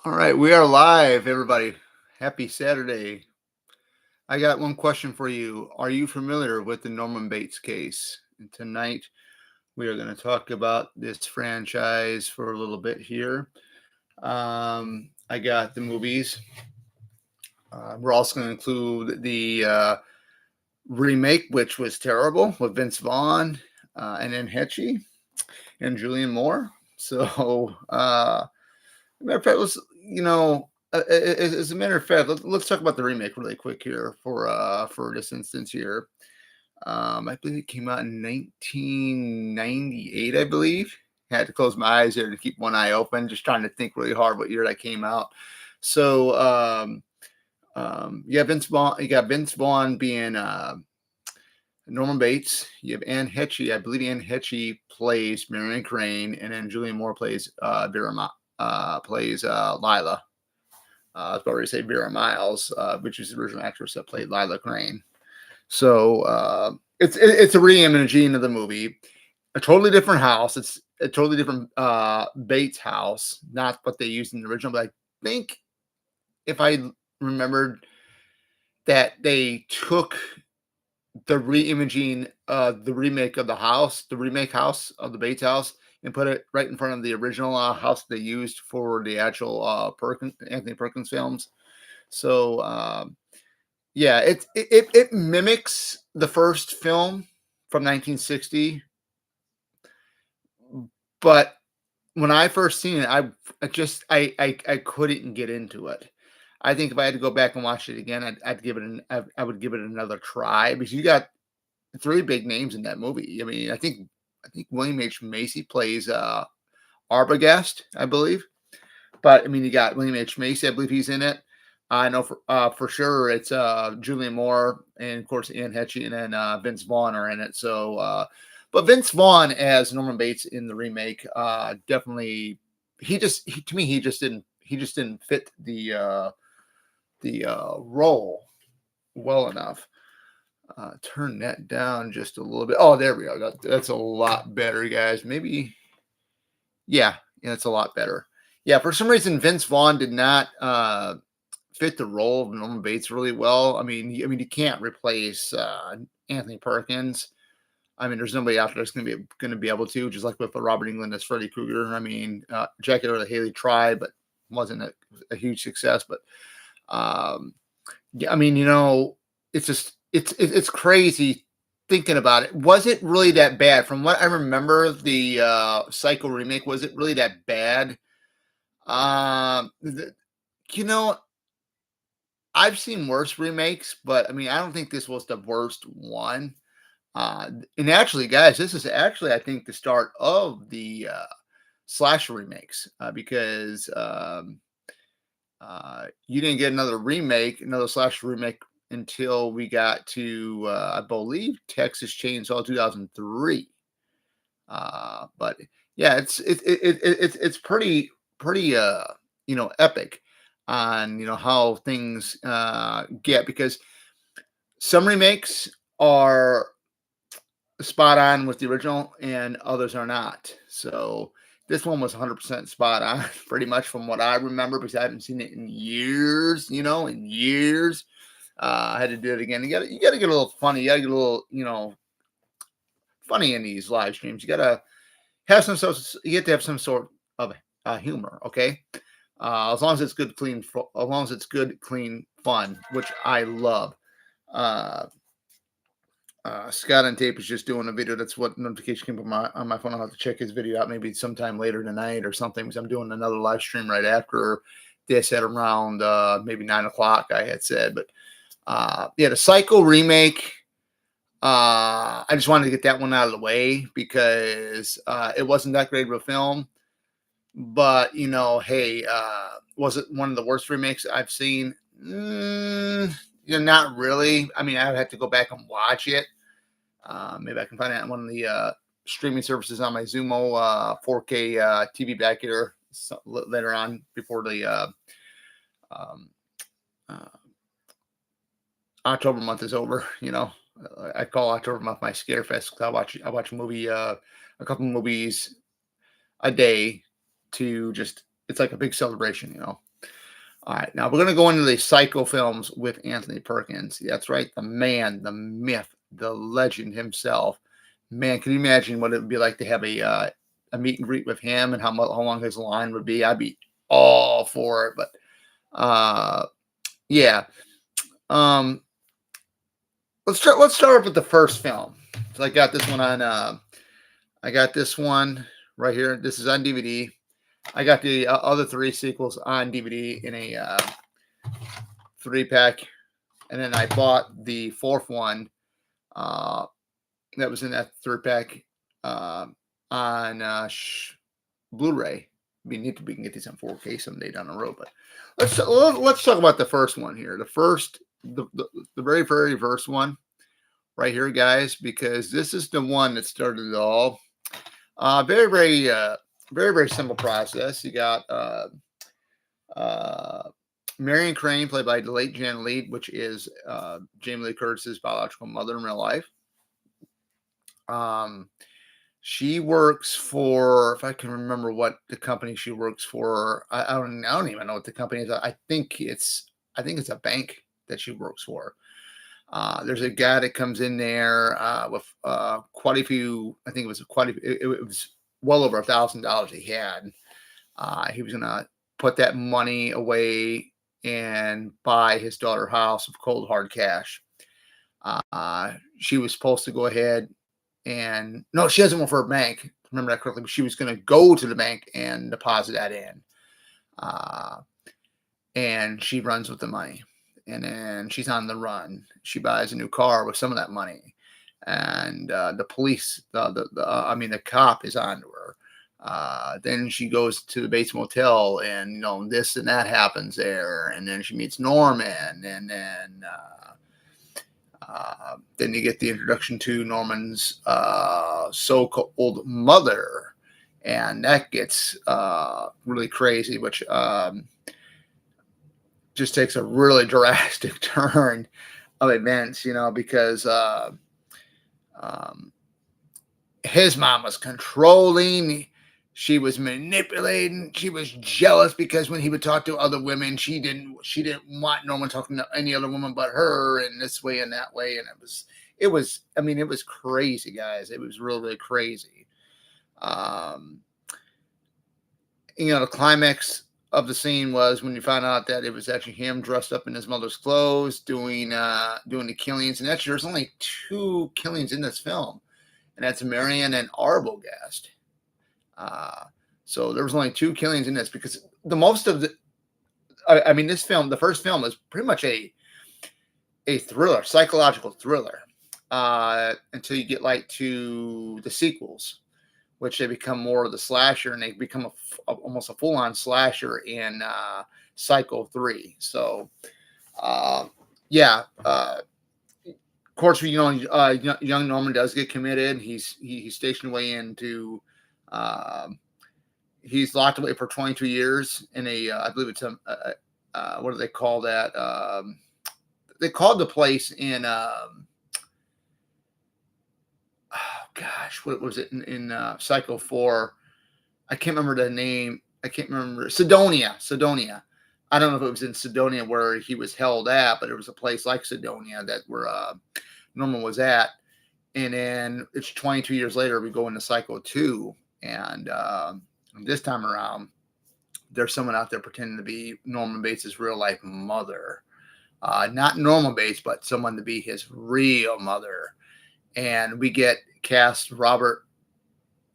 All right, we are live, everybody. Happy Saturday. I got one question for you. Are you familiar with the Norman Bates case? And tonight we are going to talk about this franchise for a little bit here. I got the movies. We're also going to include the remake, which was terrible, with Vince Vaughn and Anne Heche and Julian Moore. So, matter of fact, as a matter of fact, let's talk about the remake really quick here for this instance here. I believe it came out in 1998. I believe. Had to close my eyes there to keep one eye open, just trying to think really hard what year that came out. So, Vince Vaughn. You got Vince Vaughn being Norman Bates. You have Anne Heche. I believe Anne Heche plays Marion Crane, and then Julian Moore plays Lila. I was about to say Vera Miles, which is the original actress that played Lila Crane. So it's a reimaging of the movie. A totally different house. It's a totally different Bates house, not what they used in the original. But I think if I remembered that they took the reimaging, the remake of the house, the remake house of the Bates house, and put it right in front of the original house they used for the actual Anthony Perkins films. So it mimics the first film from 1960, but when I first seen it, I couldn't get into it. I think if I had to go back and watch it again, I would give it another try, because you got three big names in that movie. I mean, I think William H. Macy plays Arbogast, I believe. But I mean, you got William H. Macy. I believe he's in it. I know for sure it's Julian Moore, and of course Anne Heche, and then Vince Vaughn are in it. So, but Vince Vaughn as Norman Bates in the remake, definitely he just didn't fit the role well enough. Turn that down just a little bit. Oh, there we go. That's a lot better, guys. Maybe, yeah, it's a lot better. Yeah, for some reason, Vince Vaughn did not fit the role of Norman Bates really well. I mean, you can't replace Anthony Perkins. I mean, there's nobody out there that's going to be able to. Just like with Robert Englund as Freddy Krueger. I mean, Jackie Earle Haley tried, but wasn't a huge success. But yeah, I mean, it's just it's crazy thinking about it. Was it really that bad? From what I remember, the Psycho remake, was it really that bad? You know, I've seen worse remakes, but I mean, I don't think this was the worst one. And actually, guys, this is actually, I think, the start of the slasher remakes, because you didn't get another slasher remake until we got to, I believe, Texas Chainsaw 2003. But yeah, it's pretty epic on how things get, because some remakes are spot on with the original and others are not. So this one was 100% spot on, pretty much from what I remember, because I haven't seen it in years. In years. I had to do it again. You got to get a little funny. You got to get a little funny in these live streams. You got to have some sort. You get to have some sort of humor. Okay. As long as it's good, clean, fun, which I love. Scott on Tape is just doing a video. That's what notification came on my phone. I'll have to check his video out maybe sometime later tonight or something, because I'm doing another live stream right after this at around maybe 9 o'clock, I had said. But the Psycho remake, I just wanted to get that one out of the way, because it wasn't that great of a film. But, hey, was it one of the worst remakes I've seen? Not really. I mean, I would have to go back and watch it. Maybe I can find it on one of the streaming services on my Zumo 4K TV back here later on, before the October month is over. I call October month my scare fest, because I watch a movie, a couple movies a day, to just, it's like a big celebration. All right, now we're going to go into the Psycho films with Anthony Perkins. That's right, the man, the myth, the legend himself. Man, can you imagine what it would be like to have a meet and greet with him and how long his line would be? I'd be all for it. But yeah, um, let's start with the first film. So I got this one on. I got this one right here. This is on DVD. I got the other three sequels on DVD in a 3-pack, and then I bought the fourth one that was in that 3-pack on Blu-ray. We can get these on 4K someday down the road. But let's talk about the first one here. The very very first one right here, guys, because this is the one that started it all. Very very very simple process. You got Marion Crane, played by the late Janet Leigh, which is Jamie Lee Curtis's biological mother in real life. She works for, if I can remember what the company she works for, I don't even know what the company is. I think it's a bank that she works for. There's a guy that comes in there with quite a few. I think it was it was well over $1,000 he had. He was gonna put that money away and buy his daughter a house with cold hard cash. She was supposed to go ahead and no, she doesn't work for a bank. Remember that correctly? But she was going to go to the bank and deposit that in, and she runs with the money. And then she's on the run. She buys a new car with some of that money, and the police, the cop is onto her. Then she goes to the Bates Motel, and this and that happens there, and then she meets Norman, and then you get the introduction to Norman's so-called mother, and that gets really crazy, which just takes a really drastic turn of events, because his mom was controlling. She was manipulating. She was jealous because when he would talk to other women, she didn't want Norman talking to any other woman but her, and this way and that way. And it was crazy, guys. It was really, really crazy. The climax of the scene was when you found out that it was actually him dressed up in his mother's clothes doing the killings. And actually, there's only 2 killings in this film, and that's Marion and Arbogast. So there was only 2 killings in this, because this film, the first film, is pretty much a thriller, psychological thriller, until you get to the sequels, which they become more of the slasher, and they become almost a full-on slasher in Psycho 3. So, of course, young Norman does get committed. He's stationed away into. He's locked away for 22 years in I believe it's what do they call that? They called the place in. What was it in Psycho 4? I can't remember the name. I can't remember. Sidonia. I don't know if it was in Sidonia where he was held at, but it was a place like Sidonia that where Norman was at. And then it's 22 years later, we go into Psycho 2. And this time around, there's someone out there pretending to be Norman Bates' real life mother. Not Norman Bates, but someone to be his real mother. And we get cast Robert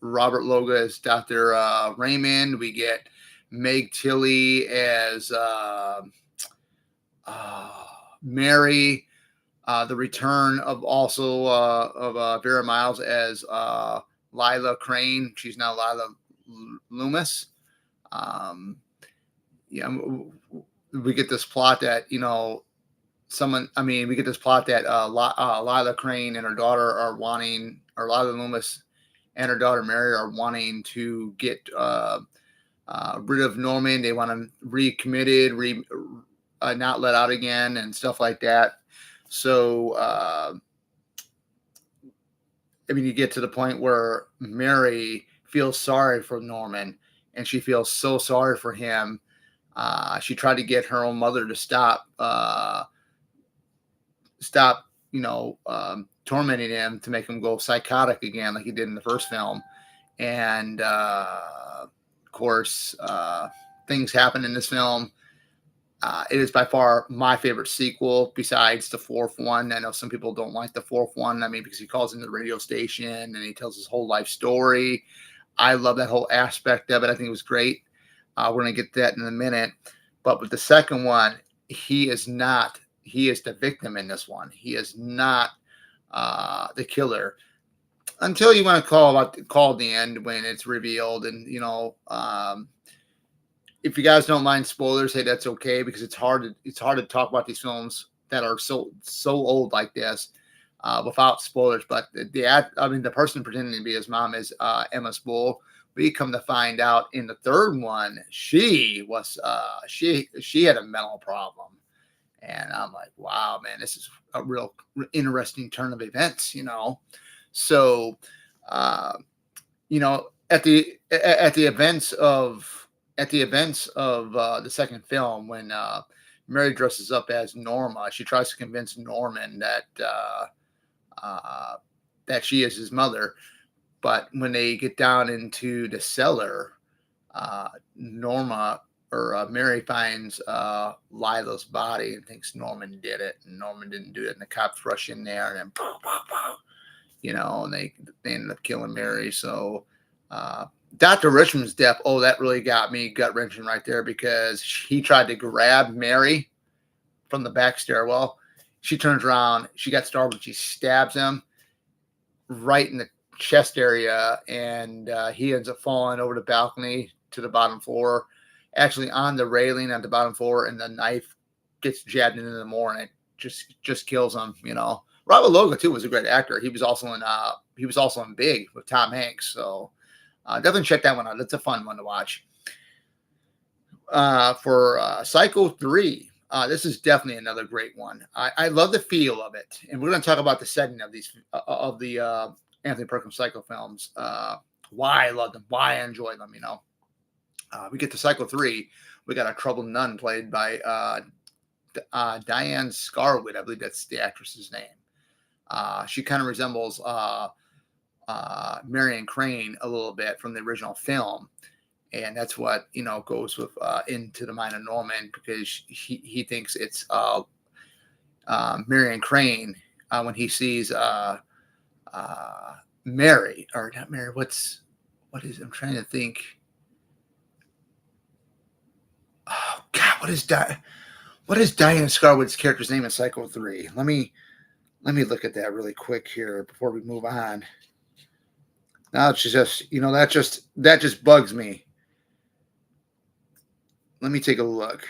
Loga as Dr. Raymond. We get Meg Tilly as Mary. The return of Vera Miles as Lila Crane. She's now Lila Loomis. We get this plot that we get this plot that Lila Crane and her daughter are wanting, or Lila Loomis and her daughter Mary are wanting to get rid of Norman. They want him recommitted, not let out again, and stuff like that. So, you get to the point where Mary feels sorry for Norman, and she feels so sorry for him She tried to get her own mother to stop, tormenting him, to make him go psychotic again, like he did in the first film. And of course, things happen in this film. It is by far my favorite sequel, besides the fourth one. I know some people don't like the fourth one. I mean, because he calls into the radio station and he tells his whole life story. I love that whole aspect of it. I think it was great. We're going to get to that in a minute. But with the second one, he is not. He is the victim in this one. He is not the killer, until you want to call the end, when it's revealed. And if you guys don't mind spoilers, hey, that's okay, because it's hard to talk about these films that are so old like this without spoilers. But the person pretending to be his mom is Emma Spool. We come to find out in the third one, she was she had a mental problem. And I'm like, wow, man, this is a real interesting turn of events, So, at the events of the second film, when Mary dresses up as Norma, she tries to convince Norman that she is his mother. But when they get down into the cellar, Mary finds Lila's body and thinks Norman did it, and Norman didn't do it. And the cops rush in there, and then, pow, pow, pow, and they end up killing Mary. So Dr. Richmond's death, that really got me gut wrenching right there, because he tried to grab Mary from the back stairwell. She turns around, she got startled, she stabs him right in the chest area, and he ends up falling over the balcony to the bottom floor, actually on the railing at the bottom floor, and the knife gets jabbed into the more, and it just kills him. Robert Logan too was a great actor. He was also in Big with Tom Hanks. So definitely check that one out. It's a fun one to watch. For Psycho 3, this is definitely another great one. I love the feel of it, and we're going to talk about the setting of these of the Anthony Perkins Psycho films. Why I love them, why I enjoy them. We get to Psycho 3. We got a troubled nun played by Diane Scarwood. I believe that's the actress's name. She kind of resembles Marion Crane a little bit from the original film. And that's what, goes with into the mind of Norman, because he thinks it's Marion Crane when he sees Mary, or not Mary. What is it? I'm trying to think. Oh God, what is Diane Scarwood's character's name in Psycho 3? Let me look at that really quick here before we move on. Now it's just, that just bugs me. Let me take a look.